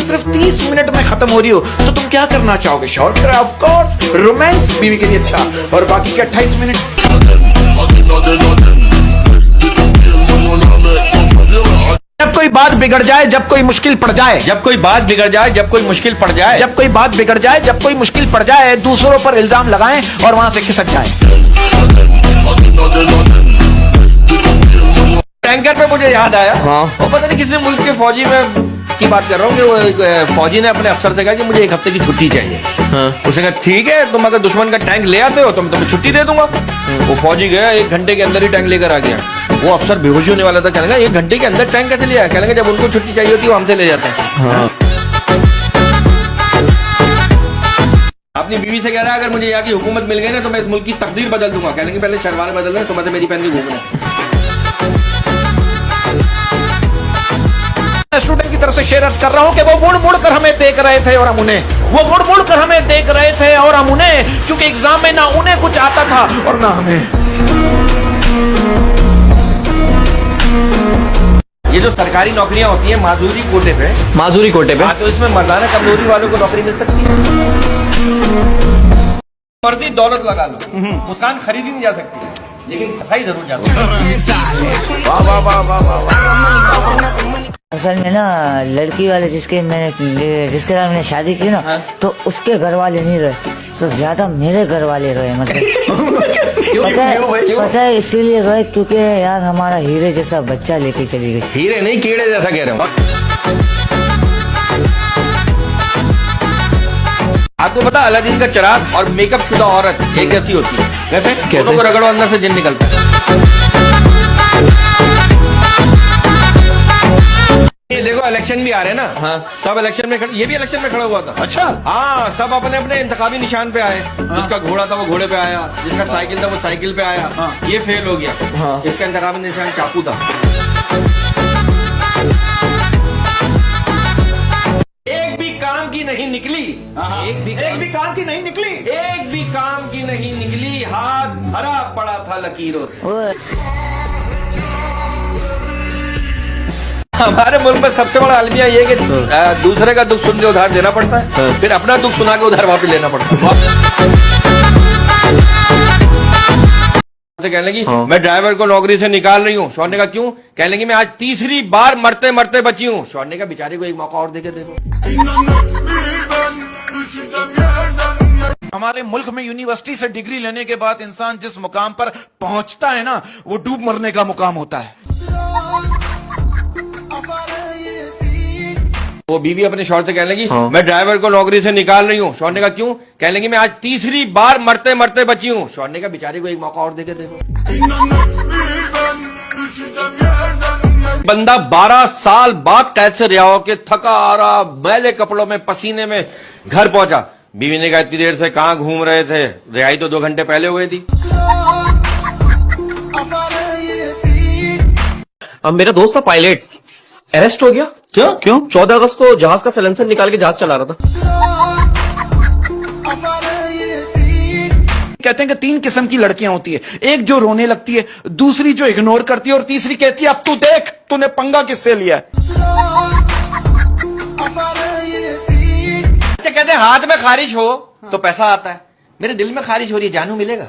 सिर्फ 30 मिनट में खत्म हो रही हो तो तुम क्या करना चाहोगे? शॉर्ट ऑफ कोर्स रोमांस बीवी के लिए अच्छा, और बाकी के 28 मिनट जब कोई बात बिगड़ जाए, जब कोई मुश्किल पड़ जाए, जब कोई बात बिगड़ जाए, जब कोई मुश्किल पड़ जाए, जब कोई बात बिगड़ जाए, जब कोई मुश्किल पड़ जाए, दूसरों पर इल्जाम लगाएं और वहां से खिसक जाएं। टैंकर पे मुझे याद आया, और पता नहीं किसी मुल्क के फौजी में की बात कर रहा हूँ कि वो फौजी ने अपने अफसर से कहा कि मुझे 1 हफ्ते की छुट्टी चाहिए। उसने कहा ठीक है, तुम अगर दुश्मन का टैंक ले आते हो तो मैं तुम्हें छुट्टी दे दूंगा। वो फौजी गया, 1 घंटे के अंदर ही टैंक लेकर आ गया। वो अफसर बेहोश होने वाला था, कहने लगा 1 घंटे के अंदर टैंक कैसे ले आया? कहने लगा जब उनको छुट्टी चाहिए होती है वो हमसे ले जाते हैं। अपनी बीवी से कह रहा है अगर मुझे यहाँ की हुकूमत मिल गई ना तो मैं इस मुल्क की तकदीर बदल दूंगा। कहने लगे पहले शलवार बदल रहे, सुबह से मेरी पहन के घूमना। स्टूडेंट की तरफ से शेयर अर्ज कर रहा हूं कि वो मुड़ मुड़ कर हमें देख रहे थे और हम उन्हें, वो मुड़ मुड़ कर हमें देख रहे थे और हम उन्हें, क्योंकि एग्जाम में ना उन्हें कुछ आता था और ना हमें। ये जो सरकारी नौकरियां होती हैं माजूरी कोटे पे, हाँ, तो इसमें मर्दाना कमजोरी वालों को नौकरी मिल सकती है। मर्जी दौलत लगा लो, मुस्कान खरीदी नहीं जा सकती, लेकिन फसाई जरूर जा सकती। वाह वाह वाह वाह वाह। असल में ना लड़की वाले जिसके साथ मैंने शादी की ना, तो उसके घर वाले नहीं रहे, तो ज्यादा मेरे घर वाले रहे। मतलब पता है इसीलिए रहे क्योंकि यार हमारा हीरे जैसा बच्चा लेके चली गई। हीरे नहीं कीड़े जैसा कह रहे हो। आपको पता अलादीन का चिराग और मेकअप शुदा औरत एक जैसी होती है? कैसे? दोनों को रगड़ो अंदर से जिन निकलता है। ये देखो इलेक्शन भी आ रहे हैं ना, हाँ। सब इलेक्शन में ये भी इलेक्शन में खड़ा हुआ था। अच्छा, हाँ, सब अपने अपने इंतखाबी निशान पे आए। हाँ। जिसका घोड़ा था वो घोड़े पे आया, जिसका साइकिल था वो साइकिल पे आया। हाँ। ये फेल हो गया। हाँ। इसका इंतखाबी निशान चाकू था। एक भी काम की नहीं निकली, एक भी काम की नहीं निकली, एक भी काम की नहीं निकली, हाथ भरा पड़ा था लकीरों से। हमारे मुल्क में सबसे बड़ा अलमिया ये कि दूसरे का दुख सुन के उधार देना पड़ता है, फिर अपना दुख सुना के उधार वापस लेना पड़ता है। कहने लगी मैं ड्राइवर को नौकरी से निकाल रही हूँ। शौहर ने कहा क्यों? कहने लगी मैं आज 3री बार मरते मरते बची हूँ। शौहर ने कहा बेचारे को एक मौका और देके देखो। हमारे मुल्क में यूनिवर्सिटी से डिग्री लेने के बाद इंसान जिस मुकाम पर पहुंचता है ना, वो डूब मरने का मुकाम होता है। वो बीवी अपने शौहर से कहने लगी मैं ड्राइवर को नौकरी से निकाल रही हूँ। शौहर ने कहा क्यों? कहने लगी मैं आज 3री बार मरते मरते बची हूँ। शौहर ने कहा बेचारे को एक मौका और देके देखो। बंदा 12 साल बाद कैद से रिहा होके थका आ रहा मैले कपड़ों में पसीने में घर पहुंचा। बीवी ने कहा इतनी देर से कहाँ घूम रहे थे? रिहाई तो 2 घंटे पहले हो गई थी। अब मेरा दोस्त था पायलट, अरेस्ट हो गया। क्यों? 14 अगस्त को जहाज का साइलेंसर निकाल के जहाज चला रहा था। कहते हैं कि 3 किस्म की लड़कियां होती है, एक जो रोने लगती है, दूसरी जो इग्नोर करती है, और तीसरी कहती है अब तू देख तूने पंगा किससे लिया है। कहते हैं हाथ में खारिश हो तो पैसा आता है, मेरे दिल में खारिश हो रही है, जानू मिलेगा।